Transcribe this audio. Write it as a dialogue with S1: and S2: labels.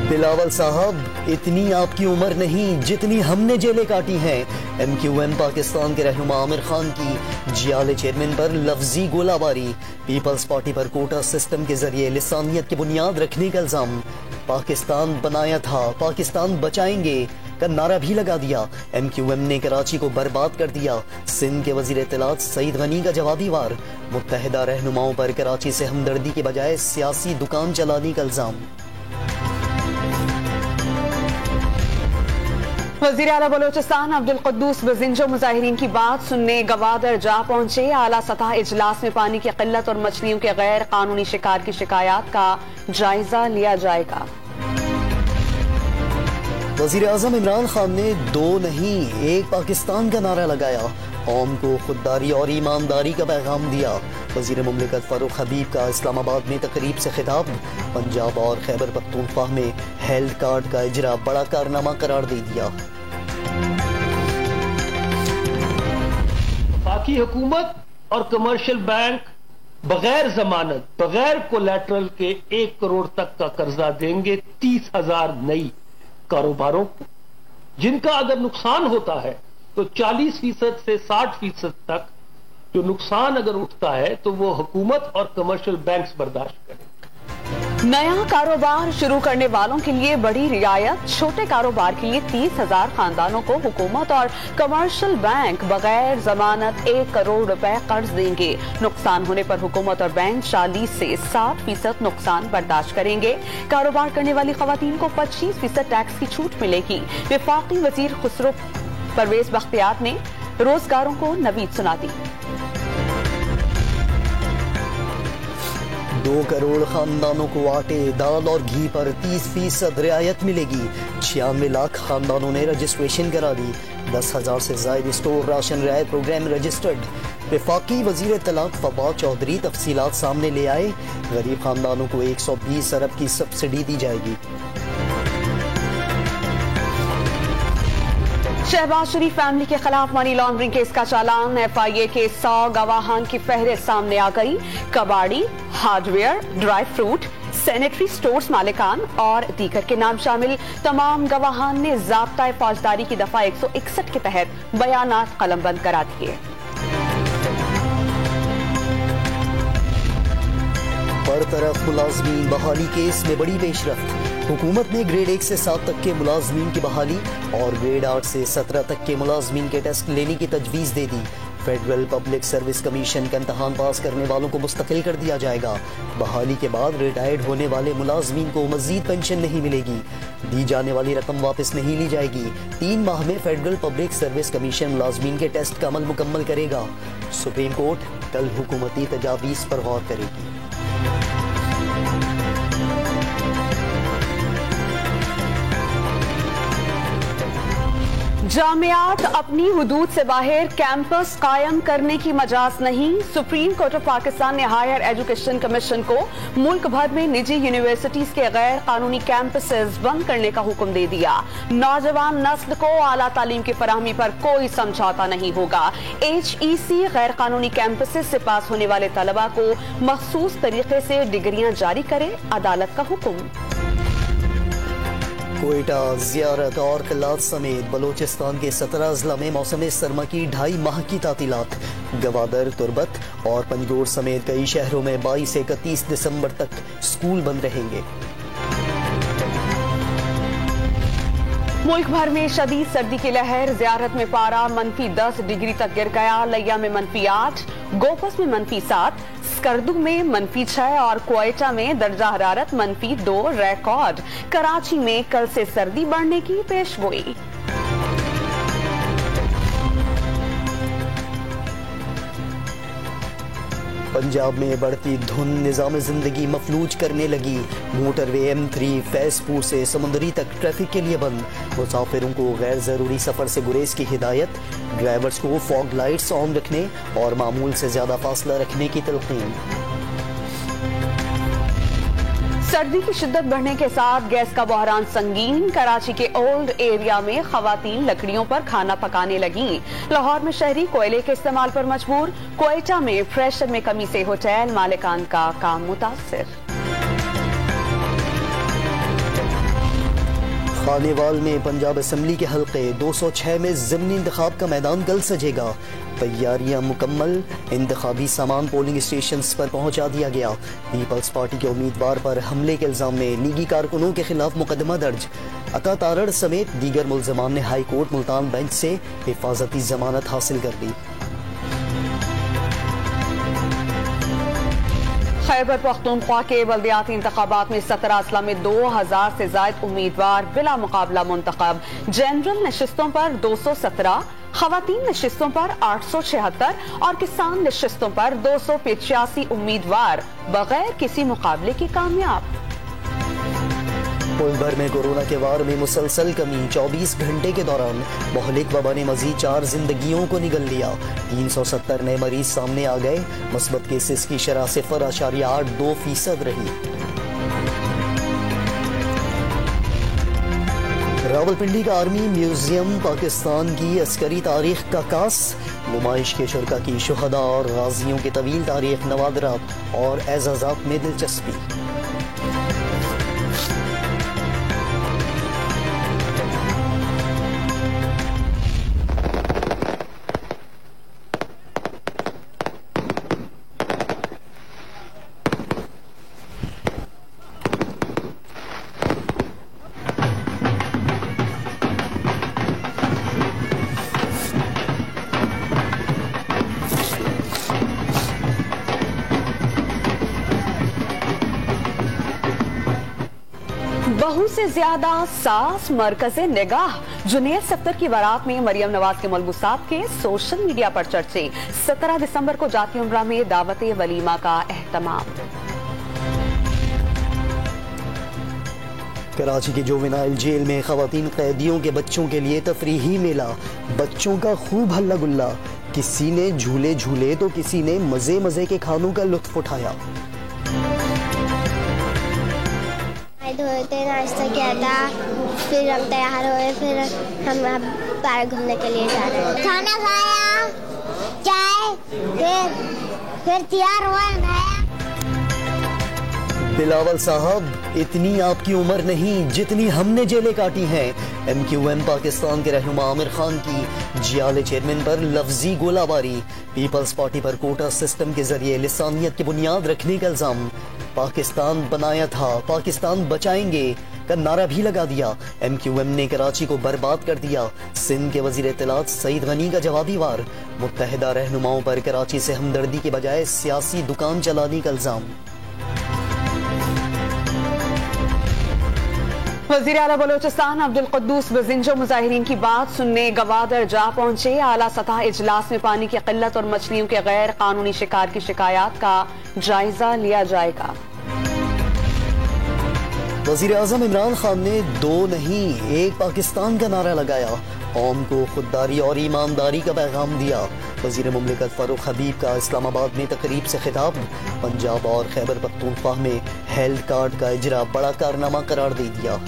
S1: बिलावल साहब, इतनी आपकी उम्र नहीं जितनी हमने जेलें काटी हैं। MQM पाकिस्तान के रहनुमा आमिर खान की जियाले चेयरमैन पर लफ्जी गोलाबारी। पीपल्स पार्टी पर कोटा सिस्टम के जरिए लिसानियत की बुनियाद रखने का इल्जाम। पाकिस्तान बनाया था, पाकिस्तान बचाएंगे का नारा भी लगा दिया। MQM ने कराची को बर्बाद कर दिया। सिंध के वजीर इत्तलात सईद गनी का जवाबी वार। मुत्तहिदा रहनुमाओं पर कराची से हमदर्दी के बजाय सियासी दुकान चलाने का इल्जाम।
S2: वज़ीर आला बलोचिस्तान अब्दुल कुद्दूस बजिंजो मुजाहिरीन की बात सुनने गवादर जा पहुंचे। आला सतह इजलास में पानी की किल्लत और मछलियों के गैर कानूनी शिकार की शिकायत का जायजा लिया जाएगा।
S1: वज़ीर आज़म इमरान खान ने 2 नहीं 1 पाकिस्तान का नारा लगाया। कौम को खुददारी और ईमानदारी का पैगाम दिया। वज़ीर मुमलिकत फारूक हबीब का इस्लामाबाद में तकरीब से खिताब। पंजाब और खैबर पख्तूनख्वा में हेल्थ कार्ड का इजरा बड़ा कारनामा करार दे दिया।
S3: बाकी हुकूमत और कमर्शियल बैंक बगैर जमानत बगैर कोलैटरल के 1 करोड़ तक का कर्जा देंगे 30,000 नई कारोबारों को, जिनका अगर नुकसान होता है तो 40% से 60% तक जो नुकसान अगर उठता है तो वो हुकूमत और कमर्शियल बैंक्स बर्दाश्त करें।
S2: नया कारोबार शुरू करने वालों के लिए बड़ी रियायत। छोटे कारोबार के लिए 30,000 खानदानों को हुकूमत और कमर्शियल बैंक बगैर जमानत 1 करोड़ रुपए कर्ज देंगे। नुकसान होने पर हुकूमत और बैंक 40 से 60% नुकसान बर्दाश्त करेंगे। कारोबार करने वाली खवातीन को 25% टैक्स की छूट मिलेगी। वफाकी वजीर खुसरो परवेज बख्तियार ने रोजगारों को नवीद सुना दी।
S1: 2 करोड़ खानदानों को आटे, दाल और घी पर 30% रियायत मिलेगी। 96 लाख खानदानों ने रजिस्ट्रेशन करा दी। 10,000 से ज्यादा स्टोर राशन रियायत प्रोग्राम रजिस्टर्ड। वफाकी वजीर इत्तलात फवाद चौधरी तफसीलात सामने ले आए। गरीब खानदानों को 120 अरब की सब्सिडी दी जाएगी।
S2: शहबाज शरीफ फैमिली के खिलाफ मनी लॉन्ड्रिंग केस का चालान। FIA के 100 गवाहान की फहरिस्त सामने आ गई। कबाड़ी, hardware, dry fruit, sanitary stores मालिकान और दीगर के नाम शामिल तमाम गवाहान ने ज़ाब्ता फौजदारी की दफा 161 के तहत बयानात कलमबंद करा दिए।
S1: बरतरफ मुलाजमीन बहाली केस में बड़ी पेशरफ्त। हुकूमत ने ग्रेड 1 से 7 तक के मुलाजमीन की बहाली और ग्रेड 8 से 17 तक के मुलाजमीन के टेस्ट लेने की तजवीज़ दे दी। फेडरल पब्लिक सर्विस कमीशन का इम्तहान पास करने वालों को मुस्तकिल कर दिया जाएगा। बहाली के बाद रिटायर्ड होने वाले मुलाजमीन को मजीद पेंशन नहीं मिलेगी। दी जाने वाली रकम वापस नहीं ली जाएगी। 3 माह में फेडरल पब्लिक सर्विस कमीशन मुलाजमीन के टेस्ट का अमल मुकम्मल करेगा। सुप्रीम कोर्ट कल हुकूमती तजावीज़ पर गौर करेगी।
S2: जामियात अपनी हुदूद से बाहर कैंपस कायम करने की मजाज नहीं। सुप्रीम कोर्ट ऑफ पाकिस्तान ने हायर एजुकेशन कमीशन को मुल्क भर में निजी यूनिवर्सिटीज के गैर कानूनी कैंपसेस बंद करने का हुक्म दे दिया। नौजवान नस्ल को आला तालीम की फराहमी पर कोई समझौता नहीं होगा। HEC गैर कानूनी कैंपसेस से पास होने वाले तलबा को मखसूस तरीके से डिग्रियां जारी करे, अदालत का हुक्म।
S1: कोयटा, ज़ियारत और कल्लात समेत बलोचिस्तान के 17 अजला में मौसम सरमा की 2.5 माह की तातीलात। गवादर, तुरबत और पंजगोर समेत कई शहरों में 22 से 31 दिसंबर तक स्कूल बंद रहेंगे।
S2: मुल्क भर में शदीद सर्दी की लहर। ज़ियारत में पारा -10 डिग्री तक गिर गया। लिया में -8, गोपस में -7, स्कर्दू में -6 और क्वेटा में दर्जा हरारत -2 रिकॉर्ड। कराची में कल से सर्दी बढ़ने की पेशगोई।
S1: पंजाब में बढ़ती धुंध निज़ाम जिंदगी मफलूज करने लगी। मोटरवे M3 फैजपुर से समुंदरी तक ट्रैफिक के लिए बंद। मुसाफिरों को गैर जरूरी सफर से गुरेज की हिदायत। ड्राइवर्स को फॉग लाइट्स ऑन रखने और मामूल से ज्यादा फासला रखने की तलकीन।
S2: सर्दी की शिद्दत बढ़ने के साथ गैस का बहरान संगीन। कराची के ओल्ड एरिया में खवातीन लकड़ियों पर खाना पकाने लगी। लाहौर में शहरी कोयले के इस्तेमाल पर मजबूर। क्वेटा में प्रेशर में कमी से होटल मालिकान का काम मुतासिर।
S1: खानेवाल में पंजाब असम्बली के हल्के 206 में ज़िमनी इंतखाब का मैदान कल सजेगा। तैयारियां मुकम्मल, इंतखाबी सामान पोलिंग स्टेशन पर पहुंचा दिया गया। पीपल्स पार्टी के उम्मीदवार पर हमले के इल्जाम में लीगी कारकुनों के खिलाफ मुकदमा दर्ज। अता तारड़ समेत दीगर मुल्ज़मान ने हाई कोर्ट मुल्तान बेंच से हिफाजती जमानत हासिल कर ली।
S2: खैबर पख्तूनख्वा के बल्दियाती इंतखाबात में 17 अजला में 2000 से ज्यादा उम्मीदवार बिला मुकाबला मुंतखब। जनरल नशिस्तों पर 217, खवातीन नशिस्तों पर 876 और किसान नशिस्तों पर 285 उम्मीदवार बगैर किसी मुकाबले के कामयाब।
S1: मुल्क भर में कोरोना के वार में मुसलसल कमी। 24 घंटे के दौरान मोहलिक वबा ने मजीद 4 जिंदगियों को निगल लिया। 370 नए मरीज सामने आ गए। मुस्बत केसेस की शरह 0.82% रही। रावलपिंडी का आर्मी म्यूजियम पाकिस्तान की अस्करी तारीख का कास। नुमाइश के शुरका की शुहदा और गाजियों की तवील तारीख, नवादरात और एजाजात में दिलचस्पी।
S2: बहू से ज्यादा सास मरकज़े निगाह। जुनेद सफ्तर की बारात में मरियम नवाज के मलबूसात के सोशल मीडिया पर चर्चे। 17 दिसंबर को जाती उम्रा में दावत वलीमा का एहतमाम।
S1: कराची की जुवेनाइल जेल में खवातीन कैदियों के बच्चों के लिए तफरीही मेला। बच्चों का खूब हल्ला गुल्ला। किसी ने झूले झूले तो किसी ने मजे मजे के खानों का लुत्फ उठाया।
S4: धोते नाश्ता किया था, फिर हम तैयार हुए, फिर हम पार्क घूमने के लिए जा रहे हैं। खाना खाया, चाय, फिर तैयार हुआ, नहाया।
S1: बिलावल साहब, इतनी आपकी उम्र नहीं जितनी हमने जेलें काटी हैं। MQM पाकिस्तान के रहनुमा आमिर खान की जियाले चेयरमैन पर लफ्जी गोलाबारी। पीपल्स पार्टी पर कोटा सिस्टम के जरिए लिसानियत की बुनियाद रखने का इल्जाम। पाकिस्तान बनाया था, पाकिस्तान बचाएंगे का नारा भी लगा दिया। MQM ने कराची को बर्बाद कर दिया। सिंध के वजीर इत्तलात सईद गनी का जवाबी वार। मुत्तहिदा रहनुमाओं पर कराची से हमदर्दी के बजाय सियासी दुकान चलाने का इल्जाम।
S2: वज़ीर आला बलोचिस्तान अब्दुल कुद्दूस बजिंजो मुजाहिरीन की बात सुनने गवादर जा पहुंचे। आला सतह इजलास में पानी की किल्लत और मछलियों के गैर कानूनी शिकार की शिकायत का जायजा लिया जाएगा।
S1: वज़ीर आज़म इमरान खान ने 2 नहीं 1 पाकिस्तान का नारा लगाया। कौम को खुददारी और ईमानदारी का पैगाम दिया। वज़ीर मुमलिकत फारूक हबीब का इस्लामाबाद में तकरीब से खिताब। पंजाब और खैबर पख्तूनख्वा में हेल्थ कार्ड का इजरा बड़ा कारनामा करार दे दिया।